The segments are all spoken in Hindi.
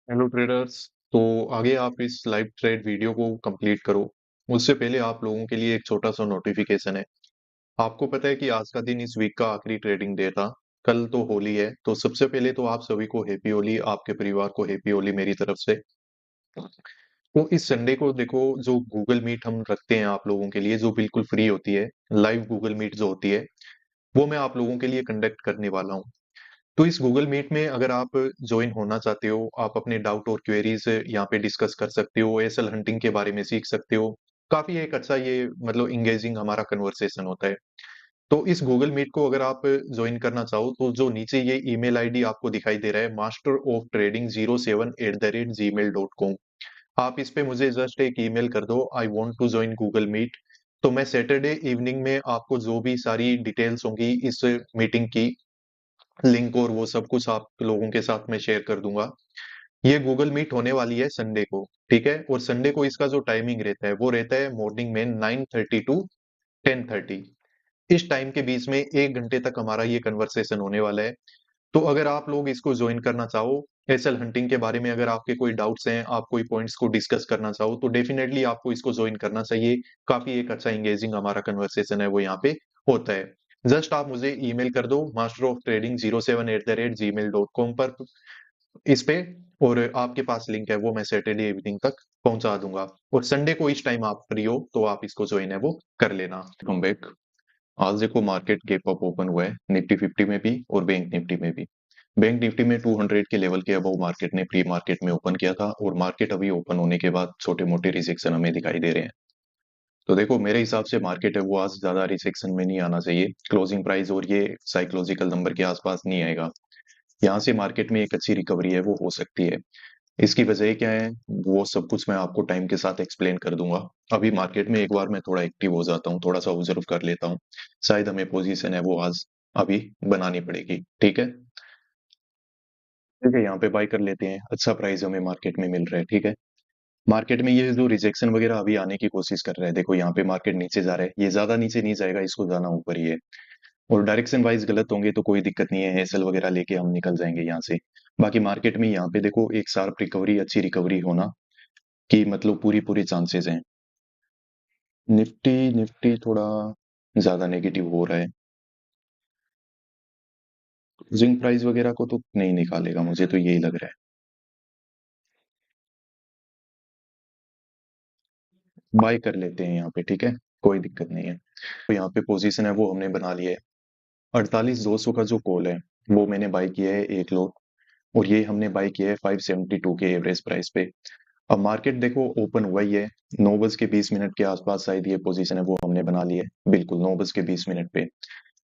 Hello traders. तो आगे आप इस लाइव ट्रेड वीडियो को कंप्लीट करो। उससे पहले आप लोगों के लिए एक छोटा सा नोटिफिकेशन है। आपको पता है कि आज का दिन इस वीक का आखिरी ट्रेडिंग डे था। कल तो होली है, तो सबसे पहले तो आप सभी को हैप्पी होली, आपके परिवार को हैप्पी होली मेरी तरफ से। तो इस संडे को देखो, जो गूगल मीट हम रखते हैं आप लोगों के लिए, जो बिल्कुल फ्री होती है, लाइव गूगल मीट जो होती है, वो मैं आप लोगों के लिए कंडक्ट करने वाला हूँ। तो इस गूगल मीट में अगर आप ज्वाइन होना चाहते हो, आप अपने डाउट और क्वेरीज यहाँ पे डिस्कस कर सकते हो, एसएल हंटिंग के बारे में सीख सकते हो। काफी एक अच्छा ये मतलब इंगेजिंग हमारा कन्वर्सेशन होता है। तो इस गूगल मीट को अगर आप ज्वाइन करना चाहो तो जो नीचे ये ईमेल आईडी आपको दिखाई दे रहा है, masterofTrading07@gmail.com, आप इस पे मुझे जस्ट एक ईमेल कर दो, I want to join Google Meet. तो मैं सैटरडे इवनिंग में आपको जो भी सारी डिटेल्स होंगी इस मीटिंग की, लिंक और वो सब कुछ आप लोगों के साथ में शेयर कर दूंगा। ये गूगल मीट होने वाली है संडे को, ठीक है। और संडे को इसका जो टाइमिंग रहता है वो रहता है मॉर्निंग में 9:30 टू 10:30। इस टाइम के बीच में 1 घंटे तक हमारा ये कन्वर्सेशन होने वाला है। तो अगर आप लोग इसको ज्वाइन करना चाहो, एसएल हंटिंग के बारे में अगर आपके कोई डाउट्स हैं, आप कोई पॉइंट्स को डिस्कस करना चाहो, तो डेफिनेटली आपको इसको ज्वाइन करना चाहिए। काफी एक अच्छा इंगेजिंग हमारा कन्वर्सेशन है वो यहाँ पे होता है। जस्ट आप मुझे ईमेल कर दो masterofTrading07@gmail.com पर, इस पे, और आपके पास लिंक है वो मैं सैटरडे इवनिंग तक पहुंचा दूंगा। और संडे को इस टाइम आप फ्री हो तो आप इसको ज्वाइन है वो कर लेना। Come back. आज देखो मार्केट गैप अप ओपन हुआ है, निफ्टी 50 में भी और बैंक निफ्टी में भी। बैंक निफ्टी में 200 के लेवल के अबव मार्केट ने प्री मार्केट में ओपन किया था, और मार्केट अभी ओपन होने के बाद छोटे मोटे रिजेक्शन हमें दिखाई दे रहे हैं। तो देखो मेरे हिसाब से मार्केट है वो आज ज्यादा रिजेक्शन में नहीं आना चाहिए। क्लोजिंग प्राइस और ये साइकोलॉजिकल नंबर के आसपास नहीं आएगा। यहाँ से मार्केट में एक अच्छी रिकवरी है वो हो सकती है। इसकी वजह क्या है, वो सब कुछ मैं आपको टाइम के साथ एक्सप्लेन कर दूंगा। अभी मार्केट में एक बार मैं थोड़ा एक्टिव हो जाता हूँ, थोड़ा सा ऑब्जर्व कर लेता हूँ। शायद हमें पोजीशन है वो आज अभी बनानी पड़ेगी, ठीक है। ठीक है, यहाँ पे बाय कर लेते हैं, अच्छा प्राइस हमें मार्केट में मिल रहा है, ठीक है। मार्केट में ये जो रिजेक्शन वगैरह अभी आने की कोशिश कर रहा है, देखो यहाँ पे मार्केट नीचे जा रहा है, ये ज्यादा नीचे नहीं जाएगा, इसको जाना ऊपर ही है। और डायरेक्शन वाइज गलत होंगे तो कोई दिक्कत नहीं है, एसएल वगैरह लेके हम निकल जाएंगे यहाँ से। बाकी मार्केट में यहाँ पे देखो एक शार्प रिकवरी, अच्छी रिकवरी होना की मतलब पूरी पूरी चांसेस हैं। निफ्टी निफ्टी थोड़ा ज्यादा नेगेटिव हो रहा है। जिंक प्राइस वगैरह को तो नहीं निकालेगा, मुझे तो यही लग रहा है। बाय कर लेते हैं यहाँ पे, ठीक है, कोई दिक्कत नहीं है। तो यहाँ पे पोजीशन है वो हमने बना लिया है। 48,200 का जो कॉल है वो मैंने बाय किया है एक लोट, और ये हमने बाय किया है 572 के एवरेज प्राइस पे। अब मार्केट देखो ओपन हुआ ही है, 9:20 के आसपास शायद ये पोजीशन है वो हमने बना ली है, बिल्कुल 9:20 पे।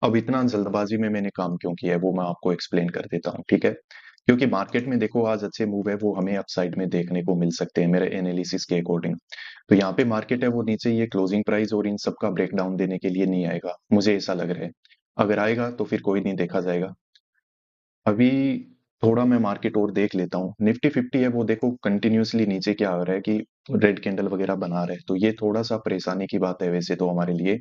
अब इतना जल्दबाजी में मैंने काम क्यों किया है वो मैं आपको एक्सप्लेन कर देता हूँ, ठीक है। क्योंकि मार्केट में देखो आज अच्छे मूव है वो हमें अपसाइड में देखने को मिल सकते हैं मेरे एनालिसिस के अकॉर्डिंग। तो यहाँ पे मार्केट है वो नीचे ये क्लोजिंग प्राइस और इन सब का ब्रेकडाउन देने के लिए नहीं आएगा, मुझे ऐसा लग रहा है। अगर आएगा तो फिर कोई नहीं, देखा जाएगा। अभी थोड़ा मैं मार्केट और देख लेता हूँ। निफ्टी 50 है वो देखो कंटिन्यूअसली नीचे क्या हो रहा है कि रेड कैंडल वगैरह बना रहा है, तो ये थोड़ा सा परेशानी की बात है वैसे तो हमारे लिए।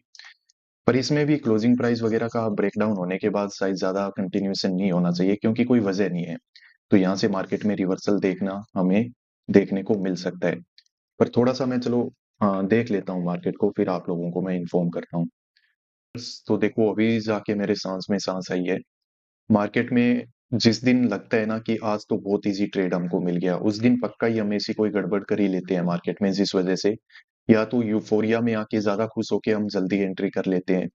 पर इसमें भी क्लोजिंग प्राइस वगैरह का ब्रेकडाउन होने के बाद शायद ज्यादा कंटिन्यूएशन नहीं होना चाहिए, क्योंकि कोई वजह नहीं है। तो यहाँ से मार्केट में रिवर्सल देखना हमें देखने को मिल सकता है। पर थोड़ा सा मैं चलो, हाँ, देख लेता हूँ मार्केट को, फिर आप लोगों को मैं इन्फॉर्म करता हूँ। तो देखो अभी जाके मेरे सांस में सांस आई है। मार्केट में जिस दिन लगता है ना कि आज तो बहुत इजी ट्रेड हमको मिल गया, उस दिन पक्का ही हम ऐसी कोई गड़बड़ कर ही लेते हैं मार्केट में, जिस वजह से या तो यूफोरिया में आके ज्यादा खुश होके हम जल्दी एंट्री कर लेते हैं,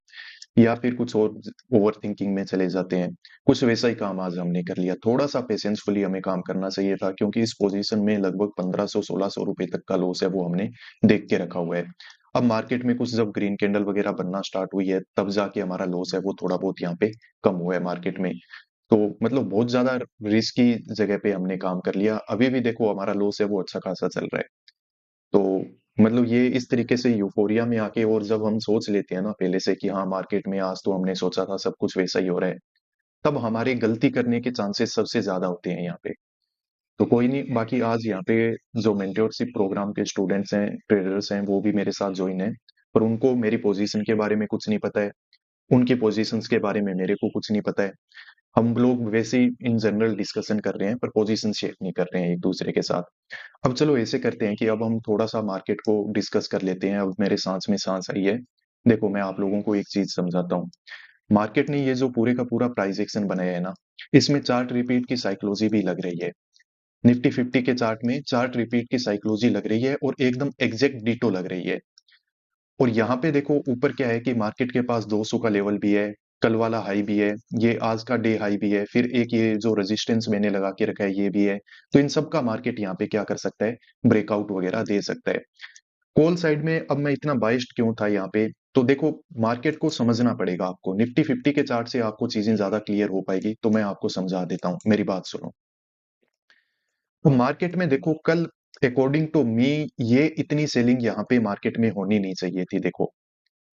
या फिर कुछ और ओवर थिंकिंग में चले जाते हैं। कुछ वैसा ही काम आज हमने कर लिया। थोड़ा सा पेशेंसफुली हमें काम करना चाहिए था, क्योंकि इस पोजीशन में लगभग 1500-1600 रुपए तक का लॉस है वो हमने देख के रखा हुआ है। अब मार्केट में कुछ जब ग्रीन कैंडल वगैरह बनना स्टार्ट हुई है तब जाके हमारा लॉस है वो थोड़ा बहुत यहाँ पे कम हुआ है मार्केट में। तो मतलब बहुत ज्यादा रिस्की जगह पे हमने काम कर लिया। अभी भी देखो हमारा लॉस है वो अच्छा खासा चल रहा है। तो मतलब ये इस तरीके से यूफोरिया में आके, और जब हम सोच लेते हैं ना पहले से कि हाँ मार्केट में आज तो हमने सोचा था सब कुछ वैसा ही हो रहा है, तब हमारी गलती करने के चांसेस सबसे ज्यादा होते हैं यहाँ पे। तो कोई नहीं, बाकी आज यहाँ पे जो मेंटरशिप प्रोग्राम के स्टूडेंट्स हैं, ट्रेडर्स हैं, वो भी मेरे साथ ज्वाइन है। पर उनको मेरी पोजीशन के बारे में कुछ नहीं पता है, उनकी पोजीशंस के बारे में मेरे को कुछ नहीं पता है। हम लोग वैसे ही इन जनरल डिस्कशन कर रहे हैं पर पोजीशन शेयर नहीं कर रहे हैं एक दूसरे के साथ। अब चलो ऐसे करते हैं कि अब हम थोड़ा सा मार्केट को डिस्कस कर लेते हैं। अब मेरे सांस में सांस आई है। देखो मैं आप लोगों को एक चीज समझाता हूँ। मार्केट ने ये जो पूरे का पूरा प्राइस एक्शन बनाया है ना, इसमें चार्ट रिपीट की साइकोलॉजी भी लग रही है। निफ्टी 50 के चार्ट में चार्ट रिपीट की साइकोलॉजी लग रही है और एकदम एग्जैक्ट डिटो लग रही है। और यहाँ पे देखो ऊपर क्या है कि मार्केट के पास 200 का लेवल भी है, कल वाला हाई भी है, ये आज का डे हाई भी है, फिर एक ये जो रेजिस्टेंस मैंने लगा के रखा है ये भी है। तो इन सब का मार्केट यहाँ पे क्या कर सकता है, ब्रेकआउट वगैरह दे सकता है। कॉल साइड में अब मैं इतना बाइस्ड क्यों था यहाँ पे, तो देखो मार्केट को समझना पड़ेगा आपको। निफ्टी 50 के चार्ट से आपको चीजें ज्यादा क्लियर हो पाएगी, तो मैं आपको समझा देता हूँ, मेरी बात सुनो। तो मार्केट में देखो कल अकॉर्डिंग टू मी ये इतनी सेलिंग यहाँ पे मार्केट में होनी नहीं चाहिए थी। देखो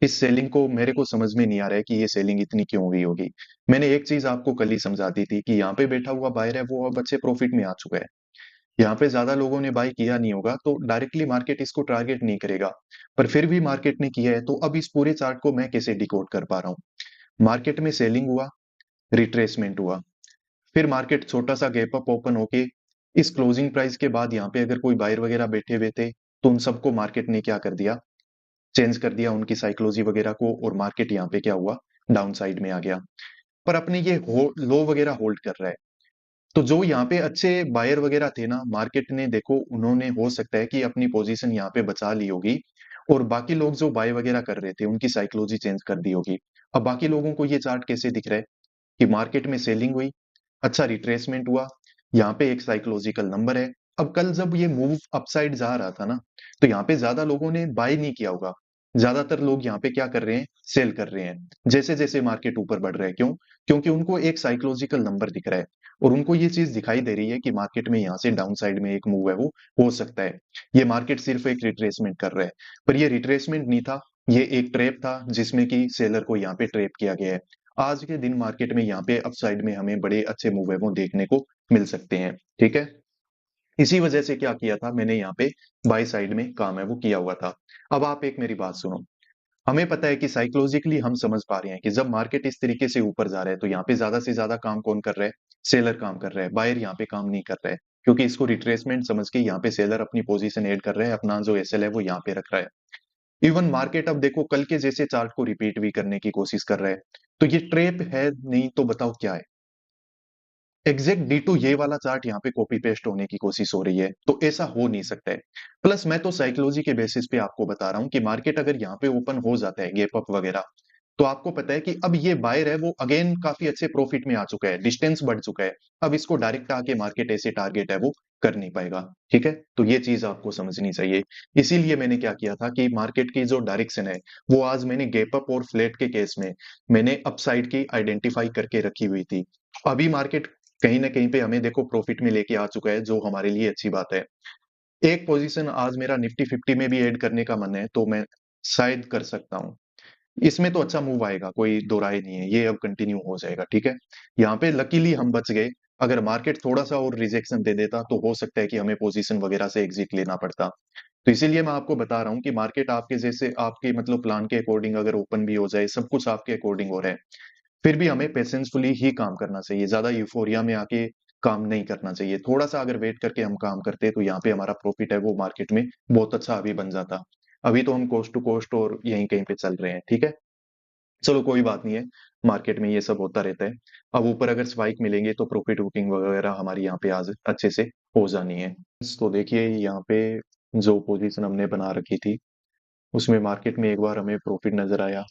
इस सेलिंग को मेरे को समझ में नहीं आ रहा है कि ये सेलिंग इतनी क्यों हुई होगी। मैंने एक चीज आपको कल ही समझा दी थी कि यहाँ पे बैठा हुआ बायर है वो अब अच्छे प्रॉफिट में आ चुका है। यहाँ पे ज्यादा लोगों ने बाय किया नहीं होगा तो डायरेक्टली मार्केट इसको टारगेट नहीं करेगा। पर फिर भी मार्केट ने किया है, तो अब इस पूरे चार्ट को मैं कैसे डिकोड कर पा रहा हूँ। मार्केट में सेलिंग हुआ, रिट्रेसमेंट हुआ, फिर मार्केट छोटा सा गैप अप ओपन होके इस क्लोजिंग प्राइस के बाद यहाँ पे अगर कोई बायर वगैरह बैठे हुए थे तो उन सबको मार्केट ने क्या कर दिया, चेंज कर दिया उनकी साइकोलॉजी वगैरह को, और मार्केट यहाँ पे क्या हुआ, डाउन साइड में आ गया। पर अपने ये लो वगैरह होल्ड कर रहा है। तो जो यहाँ पे अच्छे बायर वगैरह थे ना, मार्केट ने देखो उन्होंने हो सकता है कि अपनी पोजीशन यहाँ पे बचा ली होगी, और बाकी लोग जो बाय वगैरह कर रहे थे उनकी साइकोलॉजी चेंज कर दी होगी। अब बाकी लोगों को ये चार्ट कैसे दिख रहा है कि मार्केट में सेलिंग हुई, अच्छा रिट्रेसमेंट हुआ, यहाँ पे एक साइकोलॉजिकल नंबर है। अब कल जब ये मूव अपसाइड जा रहा था ना, तो यहाँ पे ज्यादा लोगों ने बाय नहीं किया होगा। ज्यादातर लोग यहाँ पे क्या कर रहे हैं, सेल कर रहे हैं जैसे जैसे मार्केट ऊपर बढ़ रहा है। क्यों? क्योंकि उनको एक साइकोलॉजिकल नंबर दिख रहा है, और उनको ये चीज दिखाई दे रही है कि मार्केट में यहाँ से डाउन साइड में एक मूव है वो हो सकता है। ये मार्केट सिर्फ एक रिट्रेसमेंट कर रहा है, पर ये रिट्रेसमेंट नहीं था, ये एक ट्रैप था जिसमें कि सेलर को यहाँ पे ट्रैप किया गया है। आज के दिन मार्केट में यहाँ पे अपसाइड में हमें बड़े अच्छे मूव है वो देखने को मिल सकते हैं। ठीक है, इसी वजह से क्या किया था मैंने यहाँ पे, बाई साइड में काम है वो किया हुआ था। अब आप एक मेरी बात सुनो। हमें पता है कि साइकोलॉजिकली हम समझ पा रहे हैं कि जब मार्केट इस तरीके से ऊपर जा रहा है तो यहाँ पे ज्यादा से ज्यादा काम कौन कर रहा है, सेलर काम कर रहा है, बायर यहाँ पे काम नहीं कर रहा है। क्योंकि इसको रिट्रेसमेंट समझ के यहाँ पे सेलर अपनी पोजीशन ऐड कर रहा है, अपना जो एसएल है वो यहाँ पे रख रहा है। इवन मार्केट अब देखो कल के जैसे चार्ट को रिपीट भी करने की कोशिश कर रहा है। तो ये ट्रेप है नहीं तो बताओ क्या है। एग्जैक्ट डी टू ये वाला चार्ट यहाँ पे कॉपी पेस्ट होने की कोशिश हो रही है, तो ऐसा हो नहीं सकता है। प्लस मैं तो साइकोलॉजी के बेसिस पे आपको बता रहा हूँ कि मार्केट अगर यहाँ पे ओपन हो जाता है गैप अप वगैरह, तो आपको पता है कि अब ये बायर है वो अगेन काफी अच्छे प्रॉफिट में आ चुका है, डिस्टेंस बढ़ चुका है। अब इसको डायरेक्ट आके मार्केट ऐसे टारगेट है वो कर नहीं पाएगा। ठीक है, तो ये चीज आपको समझनी चाहिए। इसीलिए मैंने क्या किया था कि मार्केट की जो डायरेक्शन है वो आज मैंने गैप अप और फ्लैट के केस में मैंने अपसाइड की आइडेंटिफाई करके रखी हुई थी। अभी मार्केट कहीं ना कहीं पे हमें देखो प्रॉफिट में लेके आ चुका है, जो हमारे लिए अच्छी बात है। एक पोजीशन आज मेरा निफ्टी 50 में भी ऐड करने का मन है, तो मैं शायद कर सकता हूँ। इसमें तो अच्छा मूव आएगा, कोई दो राय नहीं है, ये अब कंटिन्यू हो जाएगा। ठीक है, यहाँ पे लकीली हम बच गए। अगर मार्केट थोड़ा सा और रिजेक्शन दे देता तो हो सकता है कि हमें पोजीशन वगैरह से एग्जिट लेना पड़ता। तो इसीलिए मैं आपको बता रहा हूँ कि मार्केट आपके जैसे आपके मतलब प्लान के अकॉर्डिंग अगर ओपन भी हो जाए, सब कुछ आपके अकॉर्डिंग हो रहा है, फिर भी हमें पेशेंसफुली ही काम करना चाहिए। ज्यादा यूफोरिया में आके काम नहीं करना चाहिए। थोड़ा सा अगर वेट करके हम काम करते तो यहाँ पे हमारा प्रॉफिट है वो मार्केट में बहुत अच्छा अभी बन जाता। अभी तो हम कोस्ट टू कोस्ट और यहीं कहीं पे चल रहे हैं। ठीक है, चलो कोई बात नहीं है, मार्केट में ये सब होता रहता है। अब ऊपर अगर स्पाइक मिलेंगे तो प्रॉफिट बुकिंग वगैरह हमारी यहाँ पे आज अच्छे से हो जानी है। तो देखिए यहाँ पे जो पोजीशन हमने बना रखी थी उसमें मार्केट में एक बार हमें प्रॉफिट नजर आया।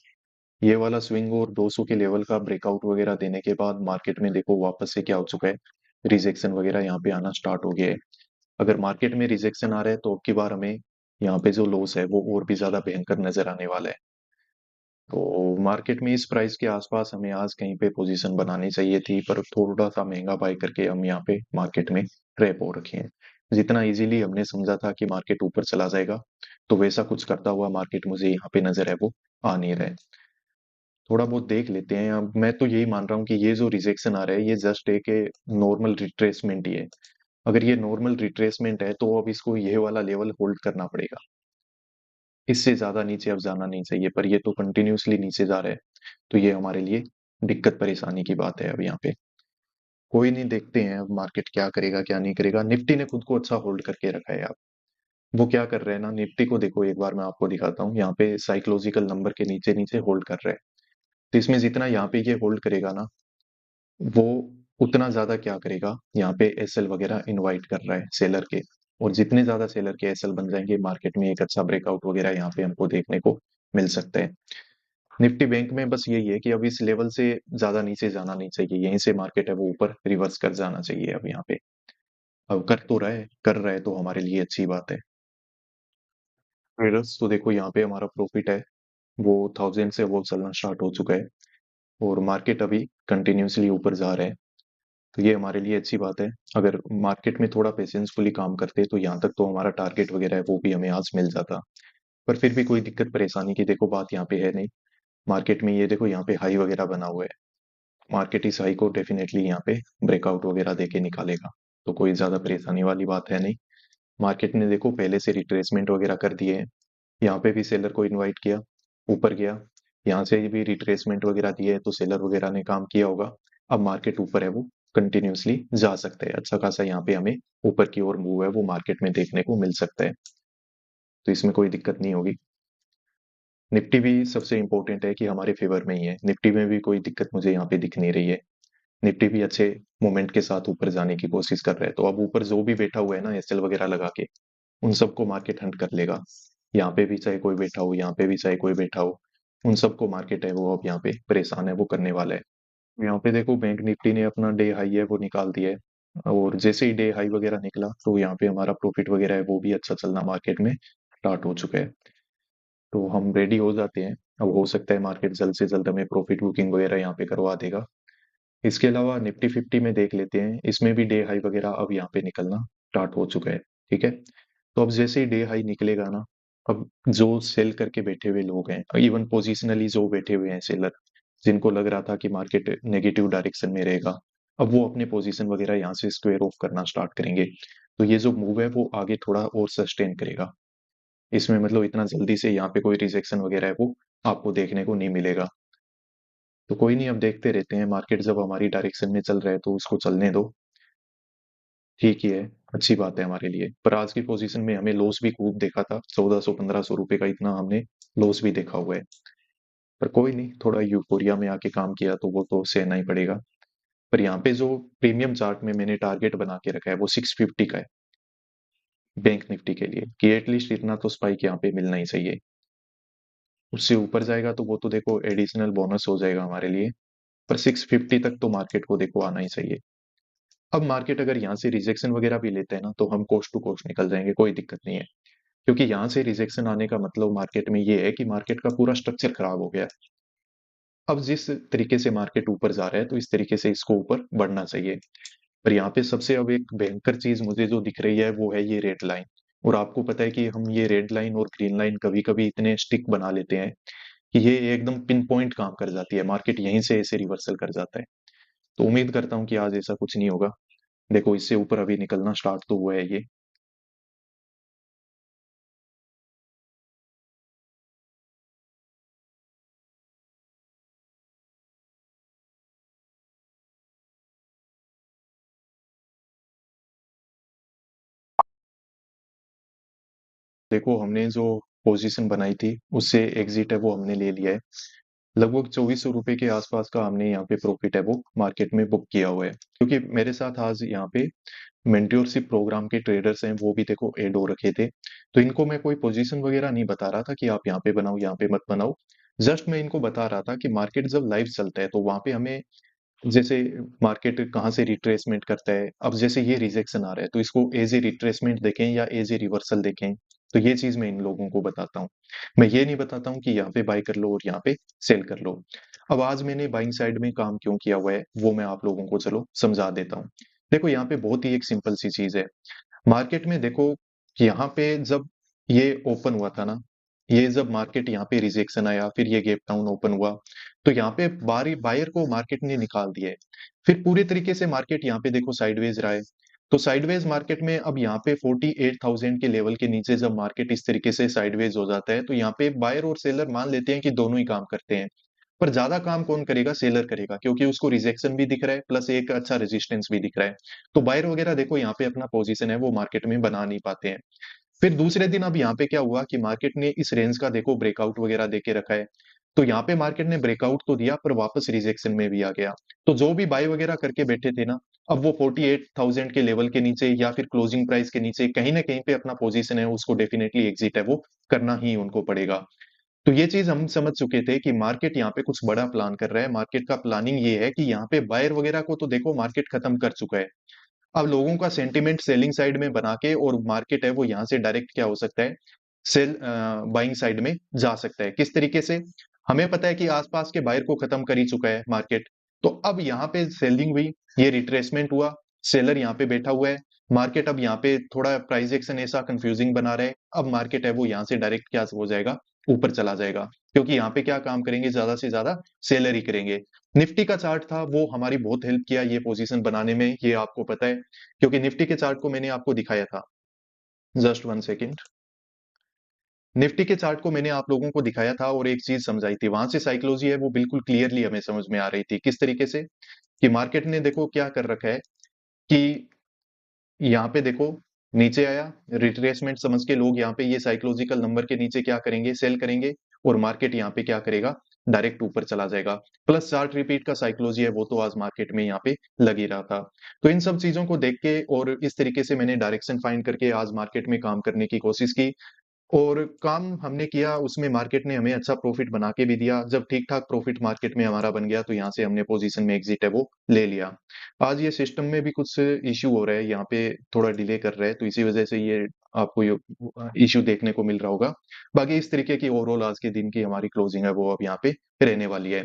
ये वाला स्विंग और 200 के लेवल का ब्रेकआउट वगैरह देने के बाद मार्केट में देखो वापस से क्या हो चुका है, रिजेक्शन वगैरह यहाँ पे आना स्टार्ट हो गया है। अगर मार्केट में रिजेक्शन आ रहा है तो अब की बार हमें यहाँ पे जो लॉस है वो और भी ज्यादा भयंकर नजर आने वाला है। तो मार्केट में इस प्राइस के आसपास हमें आज कहीं पे पोजीशन बनानी चाहिए थी, पर थोड़ा सा महंगा बाय करके हम यहाँ पे मार्केट में ट्रैप हो रखे हैं। जितना इजीली हमने समझा था कि मार्केट ऊपर चला जाएगा, तो वैसा कुछ करता हुआ मार्केट मुझे यहाँ पे नजर है वो आ नहीं रहा है। थोड़ा बहुत देख लेते हैं। अब मैं तो यही मान रहा हूँ कि ये जो रिजेक्शन आ रहा है ये जस्ट एक नॉर्मल रिट्रेसमेंट ही है। अगर ये नॉर्मल रिट्रेसमेंट है तो अब इसको ये वाला लेवल होल्ड करना पड़ेगा, इससे ज्यादा नीचे अब जाना नहीं चाहिए। पर ये तो कंटिन्यूअसली नीचे जा रहा है, तो ये हमारे लिए दिक्कत परेशानी की बात है अब यहाँ पे। कोई नहीं, देखते हैं अब मार्केट क्या करेगा क्या नहीं करेगा। निफ्टी ने खुद को अच्छा होल्ड करके रखा है। वो क्या कर रहे हैं ना, निफ्टी को देखो, एक बार मैं आपको दिखाता हूँ। यहाँ पे साइकोलॉजिकल नंबर के नीचे नीचे होल्ड कर रहे हैं। तो इसमें जितना यहाँ पे ये होल्ड करेगा ना, वो उतना ज्यादा क्या करेगा, यहाँ पे एसएल वगैरह इनवाइट कर रहा है सेलर के। और जितने ज्यादा सेलर के एसएल बन जाएंगे, मार्केट में एक अच्छा ब्रेकआउट वगैरह यहाँ पे हमको देखने को मिल सकता है। निफ्टी बैंक में बस यही है कि अब इस लेवल से ज्यादा नीचे जाना नहीं चाहिए, यहीं से मार्केट है वो ऊपर रिवर्स कर जाना चाहिए अब यहाँ पे। अब कर रहा है तो हमारे लिए अच्छी बात है। ट्रेडर्स तो देखो, यहाँ पे हमारा प्रॉफिट है वो 1000 से वो चलना स्टार्ट हो चुका है। और मार्केट अभी कंटिन्यूसली ऊपर जा रहा है। तो ये हमारे लिए अच्छी बात है। अगर मार्केट में थोड़ा पेशेंसफुली काम करते तो यहाँ तक तो हमारा टारगेट वगैरह है वो भी हमें आज मिल जाता। पर फिर भी कोई दिक्कत परेशानी की देखो बात यहाँ पे है नहीं। मार्केट में ये देखो, यहाँ पे हाई वगैरह बना हुआ है। मार्केट इस हाई को डेफिनेटली यहाँ पे ब्रेकआउट वगैरह देके निकालेगा। तो कोई ज्यादा परेशानी वाली बात है नहीं। मार्केट ने देखो पहले से रिट्रेसमेंट वगैरह कर दिए हैं। यहाँ पे भी सेलर को इनवाइट किया, ऊपर गया। यहाँ से भी रिट्रेसमेंट वगैरह दिए है तो सेलर वगैरह ने काम किया होगा। अब मार्केट ऊपर है, वो कंटिन्यूसली जा सकते हैं। अच्छा खासा यहाँ पे हमें ऊपर की ओर मूव है वो मार्केट में देखने को मिल सकता है। तो इसमें कोई दिक्कत नहीं होगी। निफ्टी भी सबसे इंपॉर्टेंट है कि हमारे फेवर में ही है। निफ्टी में भी कोई दिक्कत मुझे यहाँ पे दिख नहीं रही है। निफ्टी भी अच्छे मोमेंट के साथ ऊपर जाने की कोशिश कर रहा है। तो अब ऊपर जो भी बैठा हुआ है ना एसएल वगैरह लगा के, उन सबको मार्केट हंट कर लेगा। यहाँ पे भी चाहे कोई बैठा हो, यहाँ पे भी चाहे कोई बैठा हो, उन सबको मार्केट है वो अब यहाँ पे परेशान है वो करने वाला है। यहाँ पे देखो बैंक निफ्टी ने अपना डे हाई है वो निकाल दिया है। और जैसे ही डे हाई वगैरह निकला तो यहाँ पे हमारा प्रॉफिट वगैरह है वो भी अच्छा चलना मार्केट में स्टार्ट हो चुका है। तो हम रेडी हो जाते हैं। अब हो सकता है मार्केट जल्द से जल्द हमें प्रॉफिट बुकिंग वगैरह यहाँ पे करवा देगा। इसके अलावा निफ्टी फिफ्टी में देख लेते हैं, इसमें भी डे हाई वगैरह अब यहाँ पे निकलना स्टार्ट हो चुका है। ठीक है। तो अब जैसे ही डे हाई निकलेगा ना, अब जो सेल करके बैठे हुए लोग हैं, इवन पोजिशनली जो बैठे हुए हैं सेलर, जिनको लग रहा था कि मार्केट नेगेटिव डायरेक्शन में रहेगा, अब वो अपने पोजीशन वगैरह यहाँ से स्क्वेयर ऑफ करना स्टार्ट करेंगे। तो ये जो मूव है वो आगे थोड़ा और सस्टेन करेगा। इसमें मतलब इतना जल्दी से यहाँ पे कोई रिजेक्शन वगैरह है वो आपको देखने को नहीं मिलेगा। तो कोई नहीं, अब देखते रहते हैं। मार्केट जब हमारी डायरेक्शन में चल रहा है तो उसको चलने दो। ठीक ही है, अच्छी बात है हमारे लिए। पर आज की पोजीशन में हमें लॉस भी खूब देखा था, 1400 1500 रुपए का इतना हमने लॉस भी देखा हुआ है। पर कोई नहीं, थोड़ा यूफोरिया में आके काम किया तो वो तो सहना ही पड़ेगा। पर यहाँ पे जो प्रीमियम चार्ट में मैंने टारगेट बना के रखा है वो 650 का है बैंक निफ्टी के लिए, कि एटलीस्ट इतना तो स्पाइक यहाँ पे मिलना ही चाहिए। उससे ऊपर जाएगा तो वो तो देखो एडिशनल बोनस हो जाएगा हमारे लिए। पर 650 तक तो मार्केट को देखो आना ही चाहिए। अब मार्केट अगर यहाँ से रिजेक्शन वगैरह भी लेते हैं ना, तो हम कोस्ट टू कोस्ट निकल जाएंगे, कोई दिक्कत नहीं है। क्योंकि यहाँ से रिजेक्शन आने का मतलब मार्केट में ये है कि मार्केट का पूरा स्ट्रक्चर खराब हो गया है। अब जिस तरीके से मार्केट ऊपर जा रहा है तो इस तरीके से इसको ऊपर बढ़ना चाहिए। पर यहाँ पे सबसे अब एक भयंकर चीज मुझे जो दिख रही है वो है ये रेड लाइन। और आपको पता है कि हम ये रेड लाइन और ग्रीन लाइन कभी कभी इतने स्टिक बना लेते हैं कि ये एकदम पिन पॉइंट काम कर जाती है, मार्केट यहीं से ऐसे रिवर्सल कर जाता है। तो उम्मीद करता हूँ कि आज ऐसा कुछ नहीं होगा। देखो इससे ऊपर अभी निकलना स्टार्ट तो हुआ है ये। देखो हमने जो पोजीशन बनाई थी उससे एग्जिट है वो हमने ले लिया है। लगभग 2400 रुपए के आसपास का हमने यहाँ पे प्रॉफिट है वो मार्केट में बुक किया हुआ है। क्योंकि मेरे साथ आज यहाँ पे मेंटोरशिप प्रोग्राम के ट्रेडर्स हैं वो भी देखो ऐड हो रखे थे। तो इनको मैं कोई पोजीशन वगैरह नहीं बता रहा था कि आप यहाँ पे बनाओ यहाँ पे मत बनाओ। जस्ट मैं इनको बता रहा था कि मार्केट जब लाइव चलता है तो वहां पे हमें, जैसे मार्केट कहाँ से रिट्रेसमेंट करता है, अब जैसे ये रिजेक्शन आ रहा है तो इसको एज ए रिट्रेसमेंट देखें या एज ए रिवर्सल देखें। तो ये चीज मैं इन लोगों को बताता हूँ। मैं ये नहीं बताता हूँ कि यहाँ पे बाय कर लो और यहाँ पे सेल कर लो। अब आज मैंने बाइंग साइड में काम क्यों किया हुआ है वो मैं आप लोगों को चलो समझा देता हूँ। देखो यहाँ पे बहुत ही एक सिंपल सी चीज है। मार्केट में देखो कि यहाँ पे जब ये ओपन हुआ था ना, ये जब मार्केट यहाँ पे रिजेक्शन आया फिर ये गैप डाउन ओपन हुआ, तो यहाँ पे बारी बायर को मार्केट ने निकाल दिया है। फिर पूरे तरीके से मार्केट यहाँ पे देखो साइडवेज रहा है। तो साइडवेज मार्केट में अब यहाँ पे 48,000 के लेवल के नीचे जब मार्केट इस तरीके से साइडवेज हो जाता है तो यहाँ पे बायर और सेलर मान लेते हैं कि दोनों ही काम करते हैं। पर ज्यादा काम कौन करेगा? सेलर करेगा, क्योंकि उसको रिजेक्शन भी दिख रहा है प्लस एक अच्छा रेजिस्टेंस भी दिख रहा है। तो बायर वगैरह देखो यहाँ पे अपना पोजीशन है वो मार्केट में बना नहीं पाते हैं। फिर दूसरे दिन अब यहाँ पे क्या हुआ कि मार्केट ने इस रेंज का देखो ब्रेकआउट वगैरह देके रखा है। तो यहाँ पे मार्केट ने ब्रेकआउट तो दिया पर वापस रिजेक्शन में भी आ गया। तो जो भी बाय वगैरह करके बैठे थे ना, अब वो 48,000 के लेवल के नीचे या फिर क्लोजिंग प्राइस के नीचे कहीं ना कहीं पे अपना पोजीशन है उसको डेफिनेटली एग्जिट है वो करना ही उनको पड़ेगा। तो ये चीज हम समझ चुके थे कि मार्केट यहाँ पे कुछ बड़ा प्लान कर रहा है। मार्केट का प्लानिंग ये है कि यहाँ पे बायर वगैरह को तो देखो मार्केट खत्म कर चुका है। अब लोगों का सेंटिमेंट सेलिंग साइड में बना के और मार्केट है वो यहाँ से डायरेक्ट क्या हो सकता है, सेल बाइंग साइड में जा सकता है। किस तरीके से? हमें पता है कि आसपास के बायर को खत्म कर ही चुका है मार्केट। तो अब यहाँ पे सेलिंग हुई, ये रिट्रेसमेंट हुआ, सेलर यहाँ पे बैठा हुआ है। मार्केट अब यहाँ पे थोड़ा प्राइस एक्शन ऐसा कंफ्यूजिंग बना रहा है। अब मार्केट है वो यहाँ से डायरेक्ट क्या हो जाएगा, ऊपर चला जाएगा। क्योंकि यहाँ पे क्या काम करेंगे, ज्यादा से ज्यादा सेलर ही करेंगे। निफ्टी का चार्ट था वो हमारी बहुत हेल्प किया ये पोजीशन बनाने में, ये आपको पता है। क्योंकि निफ्टी के चार्ट को मैंने आपको दिखाया था। Just one second. निफ्टी के चार्ट को मैंने आप लोगों को दिखाया था और एक चीज समझाई थी वहां से, साइकोलॉजी है वो बिल्कुल क्लियरली हमें समझ में आ रही थी। किस तरीके से? कि मार्केट ने देखो क्या कर रखा है कि यहाँ पे देखो नीचे आया, रिट्रेसमेंट समझ के लोग यहाँ पे ये साइकोलॉजिकल नंबर के नीचे क्या करेंगे, सेल करेंगे। और मार्केट यहाँ पे क्या करेगा, डायरेक्ट ऊपर चला जाएगा। प्लस चार्ट रिपीट का साइकोलॉजी है वो तो आज मार्केट में यहाँ पे लग ही रहा था। तो इन सब चीजों को देख के और इस तरीके से मैंने डायरेक्शन फाइंड करके आज मार्केट में काम करने की कोशिश की। और काम हमने किया उसमें मार्केट ने हमें अच्छा प्रॉफिट बना के भी दिया। जब ठीक ठाक प्रॉफिट मार्केट में हमारा बन गया तो यहाँ से हमने पोजीशन में एग्जिट है वो ले लिया। आज ये सिस्टम में भी कुछ इश्यू हो रहा है, यहाँ पे थोड़ा डिले कर रहा है तो इसी वजह से ये आपको ये इश्यू देखने को मिल रहा होगा। बाकी इस तरीके की ओवरऑल आज के दिन की हमारी क्लोजिंग है वो अब यहाँ पे रहने वाली है।